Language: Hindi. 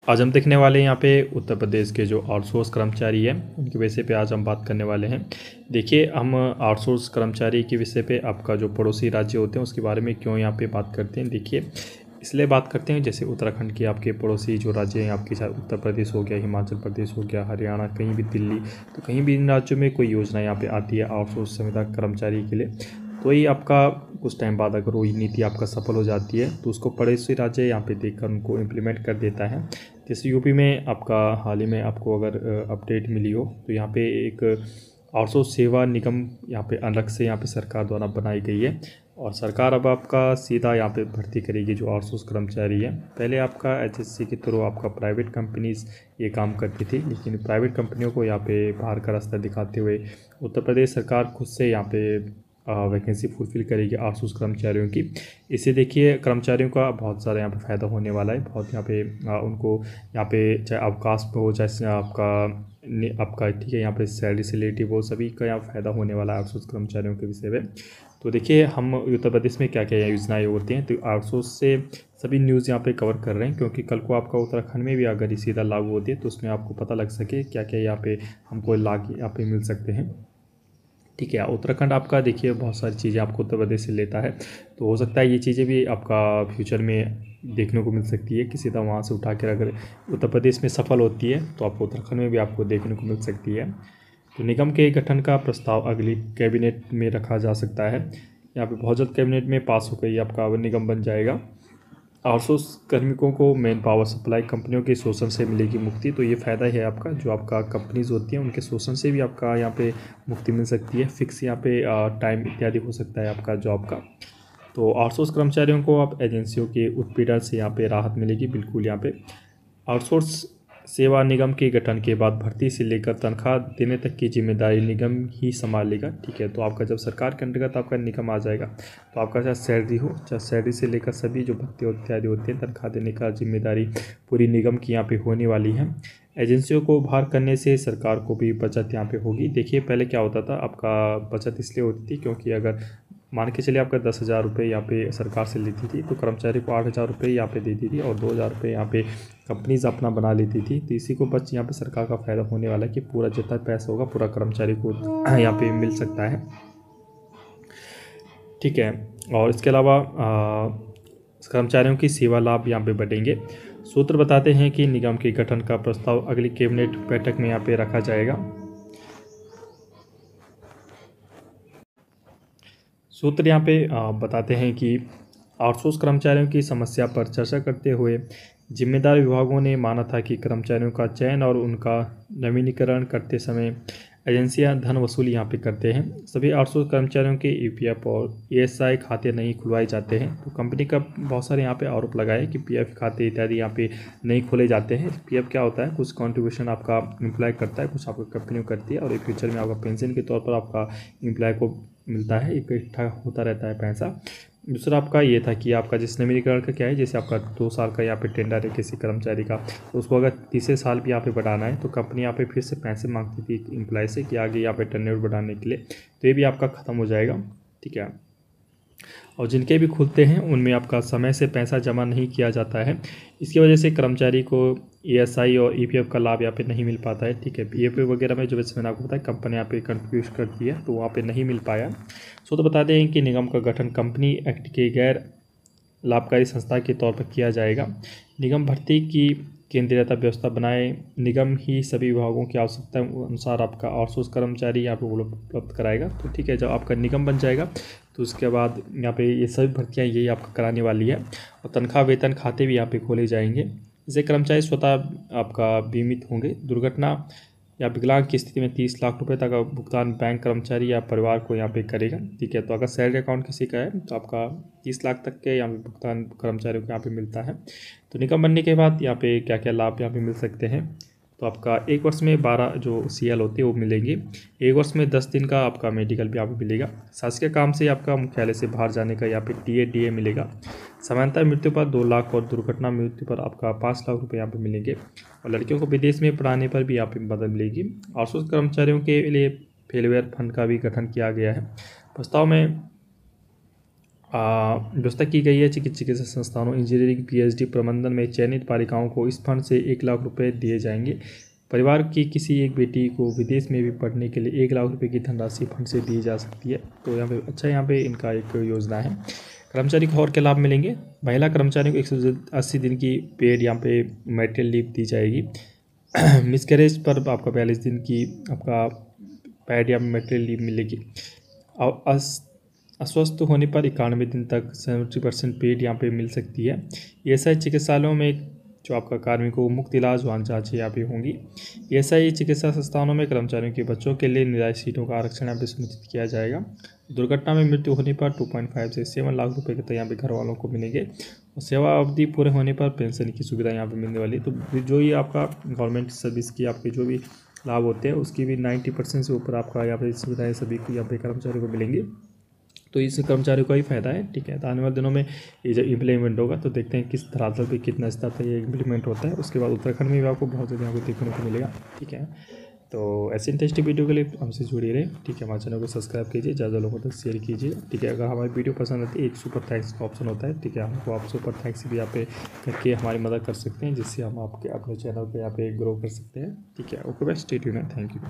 आज हम देखने वाले हैं यहाँ पे उत्तर प्रदेश के जो आउटसोर्स कर्मचारी हैं उनके विषय पे आज हम बात करने वाले हैं। देखिए, हम आउटसोर्स कर्मचारी के विषय पे आपका जो पड़ोसी राज्य होते हैं उसके बारे में क्यों यहाँ पे बात करते हैं। देखिए, इसलिए बात करते हैं जैसे उत्तराखंड के आपके पड़ोसी जो राज्य हैं आपके, चाहे उत्तर प्रदेश हो गया, हिमाचल प्रदेश हो गया, हरियाणा, कहीं भी दिल्ली, तो कहीं भी इन राज्यों में कोई योजना यहाँ पे आती है आउटसोर्स संविदा कर्मचारी के लिए, तो ये आपका कुछ टाइम बाद अगर वही नीति आपका सफल हो जाती है तो उसको पड़ोसी राज्य यहाँ पे देखकर उनको इम्प्लीमेंट कर देता है। जैसे यूपी में आपका हाल ही में आपको अगर अपडेट मिली हो तो यहाँ पे एक आउटसोर्स सेवा निगम यहाँ पे अलग से यहाँ पे सरकार द्वारा बनाई गई है और सरकार अब आपका सीधा यहाँ पे भर्ती करेगी जो आउटसोर्स कर्मचारी है। पहले आपका एचएससी के थ्रू आपका प्राइवेट कंपनीज ये काम करती थी, लेकिन प्राइवेट कंपनियों को यहाँ पे बाहर का रास्ता दिखाते हुए उत्तर प्रदेश सरकार खुद से यहाँ पे वैकेंसी फुलफ़िल करेगी आउटसोर्स कर्मचारियों की। इससे देखिए कर्मचारियों का बहुत सारा यहाँ पे फ़ायदा होने वाला है। बहुत यहाँ पे उनको यहाँ पे चाहे अवकाश पे हो, चाहे आपका ठीक है यहाँ पे सैलरी से रिलेटिव हो, सभी का यहाँ फ़ायदा होने वाला है आउटसोर्स कर्मचारियों के विषय में। तो देखिए, हम उत्तर प्रदेश में क्या क्या योजनाएँ होती हैं, तो आउटसोर्स से सभी न्यूज़ यहाँ पे कवर कर रहे हैं, क्योंकि कल को आपका उत्तराखंड में भी अगर ये सीधा लागू होती है तो उसमें आपको पता लग सके क्या क्या यहाँ पे हमको लाभ यहाँ पे मिल सकते हैं। ठीक है, उत्तराखंड आपका देखिए बहुत सारी चीज़ें आपको उत्तर प्रदेश से लेता है, तो हो सकता है ये चीज़ें भी आपका फ्यूचर में देखने को मिल सकती है कि सीधा वहाँ से उठा कर अगर उत्तर प्रदेश में सफल होती है तो आपको उत्तराखंड में भी आपको देखने को मिल सकती है। तो निगम के गठन का प्रस्ताव अगली कैबिनेट में रखा जा सकता है। यहाँ पे बहुत जल्द कैबिनेट में पास होकर ही आपका निगम बन जाएगा। आउटसोर्स कार्मिकों को मैन पावर सप्लाई कंपनियों के शोषण से मिलेगी मुक्ति। तो ये फ़ायदा है आपका, जो आपका कंपनीज होती हैं उनके शोषण से भी आपका यहाँ पे मुक्ति मिल सकती है। फिक्स यहाँ पे टाइम इत्यादि हो सकता है आपका जॉब का। तो आउटसोर्स कर्मचारियों को आप एजेंसियों के उत्पीड़न से यहाँ पे राहत मिलेगी बिल्कुल। यहाँ पे आउटसोर्स सेवा निगम के गठन के बाद भर्ती से लेकर तनख्वाह देने तक की जिम्मेदारी निगम ही संभालेगा। ठीक है, तो आपका जब सरकार के अंतर्गत आपका निगम आ जाएगा तो आपका चाहे सैलरी हो, चाहे सैलरी से लेकर सभी जो भत्ते इत्यादि होते हैं, तनख्वाह देने का जिम्मेदारी पूरी निगम की यहाँ पे होने वाली है। एजेंसियों को बाहर करने से सरकार को भी बचत यहाँ पे होगी। देखिए, पहले क्या होता था, आपका बचत इसलिए होती थी क्योंकि अगर मान के चलिए आपका 10,000 रुपये यहाँ पे सरकार से लेती थी तो कर्मचारी को 8,000 रुपये यहाँ पे देती थी और 2,000 रुपये यहाँ पे कंपनीज अपना बना लेती थी। तो इसी को बच यहाँ पे सरकार का फ़ायदा होने वाला है कि पूरा जितना पैसा होगा पूरा कर्मचारी को यहाँ पे मिल सकता है। ठीक है, और इसके अलावा कर्मचारियों की सेवा लाभ यहाँ पे बढ़ेंगे। सूत्र बताते हैं कि निगम के गठन का प्रस्ताव अगली कैबिनेट बैठक में यहाँ पे रखा जाएगा। सूत्र यहाँ पे बताते हैं कि आउटसोर्स कर्मचारियों की समस्या पर चर्चा करते हुए जिम्मेदार विभागों ने माना था कि कर्मचारियों का चयन और उनका नवीनीकरण करते समय एजेंसियां धन वसूली यहाँ पे करते हैं। सभी आउटसोर्स कर्मचारियों के ईपीएफ और ईएसआई खाते नहीं खुलवाए जाते हैं। तो कंपनी का बहुत सारे यहाँ पे आरोप लगाए कि पीएफ खाते इत्यादि यहाँ पे नहीं खोले जाते हैं। पीएफ क्या होता है, कुछ कंट्रीब्यूशन आपका एम्प्लॉय करता है, कुछ आपका कंपनी करती है और एक फ्यूचर में आपका पेंशन के तौर पर आपका एम्प्लॉय को मिलता है, इकट्ठा होता रहता है पैसा। दूसरा आपका ये था कि आपका जिस नवीनीकरण का क्या है, जैसे आपका 2 साल का यहाँ पे टेंडर है किसी कर्मचारी का, तो उसको अगर तीसरे साल भी यहाँ पे बढ़ाना है तो कंपनी यहाँ पे फिर से पैसे मांगती थी एम्प्लॉय से कि आगे यहाँ पे टेन्योर बढ़ाने के लिए, तो ये भी आपका ख़त्म हो जाएगा। ठीक है, और जिनके भी खुलते हैं उनमें आपका समय से पैसा जमा नहीं किया जाता है। इसकी वजह से कर्मचारी को ईएसआई और ईपीएफ का लाभ यहाँ पे नहीं मिल पाता है। ठीक है, ईपीएफ वगैरह में जो वैसे मैंने आपको बताया कंपनी यहाँ पे कंट्रीब्यूट करती है तो वहाँ पे नहीं मिल पाया। सो तो बता दें कि निगम का गठन कंपनी एक्ट के गैर लाभकारी संस्था के तौर पर किया जाएगा। निगम भर्ती की केंद्रीयता व्यवस्था बनाए, निगम ही सभी विभागों की आवश्यकता अनुसार आपका आउटसोर्स कर्मचारी यहाँ पे उपलब्ध कराएगा। तो ठीक है, जब आपका निगम बन जाएगा तो उसके बाद यहाँ पे ये सभी भर्तियाँ यही आपका कराने वाली है और तनख्वाह वेतन खाते भी यहाँ पे खोले जाएंगे। इसे कर्मचारी स्वतः आपका बीमित होंगे। दुर्घटना या विकलांग की स्थिति में 30 लाख रुपए तक का भुगतान बैंक कर्मचारी या परिवार को यहाँ पे करेगा। ठीक है, तो अगर सैलरी अकाउंट किसी का है तो आपका 30 लाख तक के यहाँ पे भुगतान कर्मचारियों को यहाँ पे मिलता है। तो निगम बनने के बाद यहाँ पे क्या क्या लाभ यहाँ पे मिल सकते हैं, तो आपका 1 वर्ष में 12 जो CL होती है वो मिलेंगे। 1 वर्ष में 10 दिन का आपका मेडिकल भी यहाँ पे मिलेगा। शासकीय काम से आपका मुख्यालय से बाहर जाने का यहाँ पे DA मिलेगा। सामान्यतः मृत्यु पर 2 लाख और दुर्घटना मृत्यु पर आपका 5 लाख रुपये यहाँ पे मिलेंगे और लड़कियों को विदेश में पढ़ाने पर भी यहाँ पे मदद मिलेगी। आउटसोर्स कर्मचारियों के लिए फेलवेयर फंड का भी गठन किया गया है। प्रस्ताव में व्यवस्था की गई है। चिकित्सा संस्थानों, इंजीनियरिंग, पीएचडी प्रबंधन में चयनित बालिकाओं को इस फंड से 1 लाख रुपये दिए जाएंगे। परिवार की किसी एक बेटी को विदेश में भी पढ़ने के लिए 1 लाख रुपये की धनराशि फंड से दी जा सकती है। तो यहाँ पे अच्छा, यहाँ पे इनका एक योजना है। कर्मचारी को और क्या लाभ मिलेंगे? महिला कर्मचारियों को 180 दिन की पेड यहाँ पे मैटरनिटी लीव दी जाएगी। मिसकैरेज पर आपका 42 दिन की आपका पेड या मैटरनिटी लीव मिलेगी। और अस्वस्थ होने पर 91 दिन तक 70% पेड यहाँ पे मिल सकती है। ईएसआई चिकित्सालयों में जो आपका कार्मिकों को मुफ्त इलाज वाहन जाँच यहाँ पे होंगी। ईएसआई चिकित्सा संस्थानों में कर्मचारियों के बच्चों के लिए निर्धारित सीटों का आरक्षण यहाँ पे सुनिश्चित किया जाएगा। दुर्घटना में मृत्यु होने पर 2.5 से 7 लाख रुपए के तक यहाँ पे घर वालों को मिलेंगे। और सेवा अवधि पूरे होने पर पेंशन की सुविधा यहाँ पे मिलने वाली है। तो जो ये आपका गवर्नमेंट सर्विस की आपके जो भी लाभ होते हैं उसकी भी 90% से ऊपर आपका यहाँ पे सुविधाएँ सभी को यहाँ पे कर्मचारियों को मिलेंगी। तो इस कर्मचारियों का ही फायदा है। ठीक है, तो आने वाले दिनों में ये जब इम्प्लीमेंट होगा तो देखते हैं किस धरातल पे कितना स्तर तक ये इम्प्लीमेंट होता है। उसके बाद उत्तराखंड में भी आपको बहुत ज़्यादा आपको देखने को मिलेगा। ठीक है, तो ऐसे इंटरेस्टिंग वीडियो के लिए हमसे जुड़े रहे। ठीक है, हमारे चैनल को सब्सक्राइब कीजिए, ज़्यादा लोगों तक शेयर कीजिए। ठीक है, अगर हमारी वीडियो पसंद आती है एक सुपर थैंक्स का ऑप्शन होता है। ठीक है, हमको आप सुपर थैंक्स भी यहाँ पे करके हमारी मदद कर सकते हैं, जिससे हम आपके अपने चैनल पर यहाँ पे ग्रो कर सकते हैं। ठीक है, okay, best, stay tuned, thank you.